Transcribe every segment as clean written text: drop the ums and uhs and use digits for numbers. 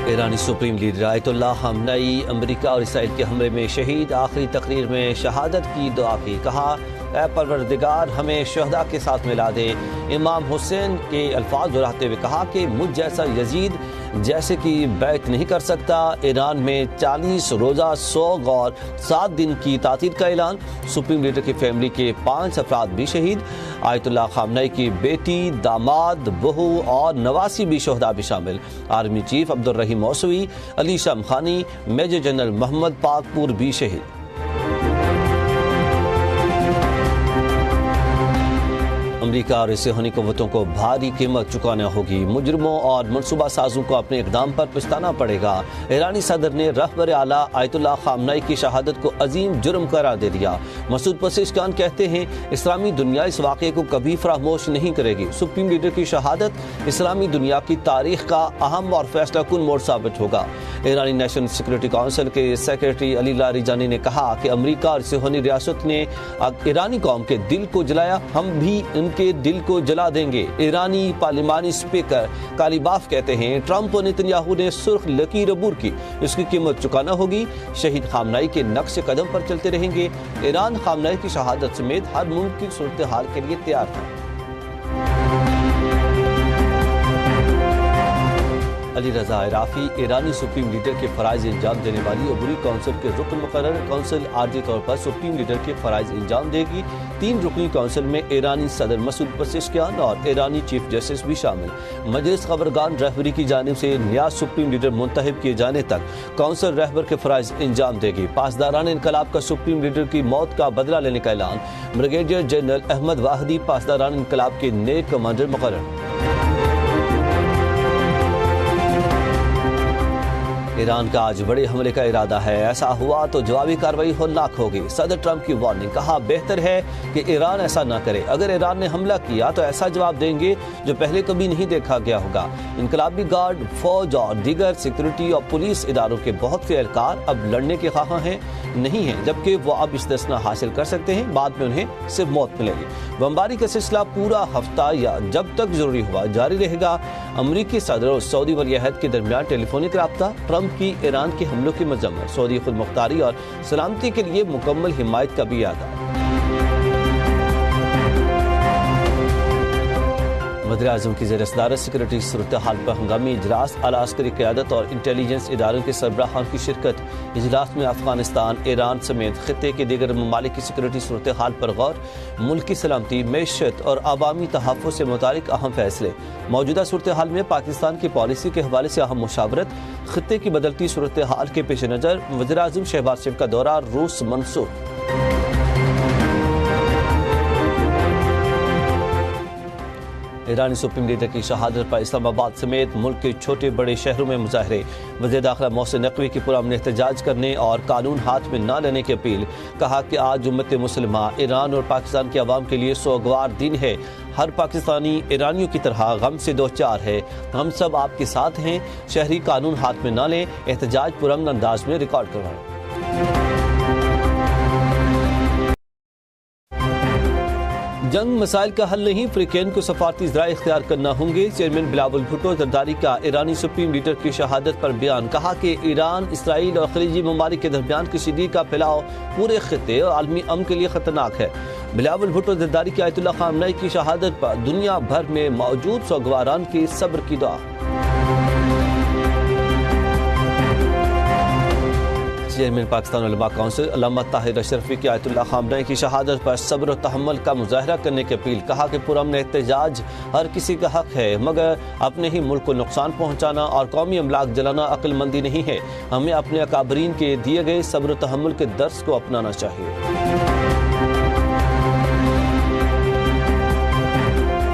ईरानी supreme leader Ayatollah ख़ामनेई America और Israel के हमले में शहीद। आखिरी तकरीर में शहादत की दुआ की। कहा, ऐ परवरदिगार हमें शहदा के साथ मिला दे। इमाम हुसैन के अल्फाज दोहराते हुए कहा कि मुझ जैसा यजीद जैसे कि बैत नहीं कर सकता। ईरान में 40 रोज़ा सोग और 7 दिन की तातील का ऐलान। सुप्रीम लीडर की फैमिली के 5 अफराद भी शहीद। आयतुल्लाह ख़ामनेई की बेटी, दामाद, बहू और नवासी भी शहदा भी शामिल। Army chief Abdul Rahim Mousavi, Ali Shamkhani, major general Mohammad Pakpour भी शहीद। अमेरिका और इस्लामी क़ुव्वतों को भारी कीमत चुकाना होगी। मुजरिमों और मनसूबा साजों को अपने इक़दाम पर पछताना पड़ेगा। ईरानी सदर ने रहबर आला आयतुल्लाह ख़ामनेई की शहादत को अजीम जुर्म करार दे दिया। मसूद पज़ेश्कियान कहते हैं, इस्लामी दुनिया इस वाक़े को कभी फरामोश नहीं करेगी। सुप्रीम लीडर की शहादत इस्लामी दुनिया की तारीख का अहम और फैसला कुन मोड़ साबित होगा। ईरानी नेशनल सिक्योरिटी काउंसिल के सेक्रेटरी अली लारिजानी ने कहा कि अमेरिका और सिहोनी रियासत ने ईरानी कौम के दिल को जलाया, हम भी उनके दिल को जला देंगे। ईरानी पार्लिमानी स्पीकर कालीबाफ कहते हैं, ट्रंप और नेतन्याहू ने सुर्ख लकीर अबूर की, इसकी कीमत चुकाना होगी। शहीद ख़ामनेई के नक्शे कदम पर चलते रहेंगे। ईरान ख़ामनेई की शहादत समेत हर मुमकिन सूरत हाल के लिए तैयार है। अली रजा इराफ़ी ईरानी सुप्रीम लीडर के फ़राइज़ इंजाम देने वाली अबूरी काउंसिल के रुकन मुकर्रर। काउंसिल आर्जी तौर पर सुप्रीम लीडर के फ़राइज़ इंजाम देगी। 3 रुकनी काउंसिल में ईरानी सदर मसूद पज़ेश्कियान और ईरानी चीफ जस्टिस भी शामिल। मजलिस ख़बरगान रहबरी की जानिब से नया सुप्रीम लीडर मुंतखब किए जाने तक काउंसिल रहबर के फ़राइज़ इंजाम देगी। पासदारान इनकलाब का सुप्रीम लीडर की मौत का बदला लेने का ऐलान। ब्रिगेडियर जनरल अहमद वाहिदी पासदारान इनकलाब के नए कमांडर मुकर्रर। ईरान का आज बड़े हमले का इरादा है। ऐसा हुआ तो जवाबी कार्रवाई होलनाक होगी। सदर ट्रंप की वार्निंग। कहा, बेहतर है कि ईरान ऐसा ना करे। अगर ईरान ने हमला किया तो ऐसा जवाब देंगे जो पहले कभी नहीं देखा गया होगा। इनकलाबी गार्ड, फौज और दीगर सिक्योरिटी और पुलिस इदारों के बहुत से एहलकार अब लड़ने के ख्वाह हैं नहीं हैं, जबकि वो अब इस्तिस्ना हासिल कर सकते हैं। बाद में उन्हें सिर्फ मौत मिलेगी। बमबारी का सिलसिला पूरा हफ्ता या जब तक जरूरी हुआ जारी रहेगा। अमरीकी सदर और सऊदी वली-अहद के दरमियान टेलीफोनिक रब्ता। ट्रंप की ईरान के हमलों की मजम्मत। सऊदी खुद मुख्तारी और सलामती के लिए मुकम्मल हिमायत का भी यादा। वज़ीर-ए-आज़म की ज़ेर सदारत सिक्योरिटी सूरत हाल पर हंगामी इजलास। आला अस्करी क़यादत और इंटेलिजेंस इदारों के सरबराहान की शिरकत। इजलास में अफगानिस्तान, ईरान समेत खित्ते के दीगर ममालिक की सिक्योरिटी सूरत हाल पर गौर। मुल्क की सलामती, मैशत और आवामी तहफ़्फ़ुज़ से मुतालिक अहम फैसले। मौजूदा सूरत हाल में पाकिस्तान की पॉलिसी के हवाले से अहम मुशावरत। खित्ते की बदलती सूरत हाल के पेश नज़र वज़ीर-ए-आज़म शहबाज शरीफ का दौरा रूस मनसूख। ईरानी सुप्रीम लीडर की शहादत पर इस्लामाबाद समेत मुल्क के छोटे बड़े शहरों में मुजाहरे। वज़ीर दाखिला मोहसिन नकवी की पुरअमन एहतजाज करने और कानून हाथ में न लेने की अपील। कहा कि आज उम्मत मुस्लिमा ईरान और पाकिस्तान के अवाम के लिए सोगवार दिन है। हर पाकिस्तानी ईरानियों की तरह गम से दो चार है। हम सब आपके साथ हैं। शहरी कानून हाथ में न लें। एहतजाज पुरअमन अंदाज में रिकॉर्ड करवाएं। जंग मसाइल का हल नहीं, फ्रीकैन को सफारती ज़राए इख्तियार करना होंगे। चेयरमैन बिलावल भुट्टो जरदारी का ईरानी सुप्रीम लीडर की शहादत पर बयान। कहा कि ईरान, इसराइल और खलीजी ममालिक के दरमियान कशीदगी का फैलाव पूरे खित्ते और आलमी अमन के लिए खतरनाक है। बिलावल भुट्टो जरदारी की आयतुल्लाह ख़ामनेई की शहादत पर दुनिया भर में मौजूद सोगवारान की सब्र की दुआ। चेयरमैन पाकिस्तान उलमा काउंसिल अल्लामा ताहिर अशरफी की आयतुल्लाह ख़ामनेई की शहादत पर सब्र और तहम्मुल का मुजाहरा करने की अपील। कहा कि पुरअमन एहतजाज हर किसी का हक है, मगर अपने ही मुल्क को नुकसान पहुँचाना और कौमी अमलाक जलाना अक्लमंदी नहीं है। हमें अपने अकाबरीन के दिए गए सब्र और तहम्मुल के दर्स को अपनाना चाहिए।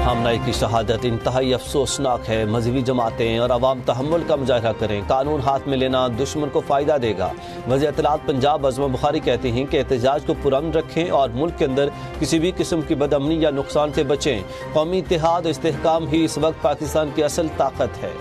ख़ामनेई की शहादत इंतहाई अफसोसनाक है। मजहबी जमातें और अवाम तहम्मुल का मुजाहरा करें। कानून हाथ में लेना दुश्मन को फ़ायदा देगा। वज़ीर इत्तलात पंजाब अज़मा बुखारी कहते हैं कि एहतजाज को पुरअमन रखें और मुल्क के अंदर किसी भी किस्म की बदअमनी या नुकसान से बचें। कौमी इत्तेहाद और इस्तेहकाम ही इस वक्त पाकिस्तान की असल ताकत है।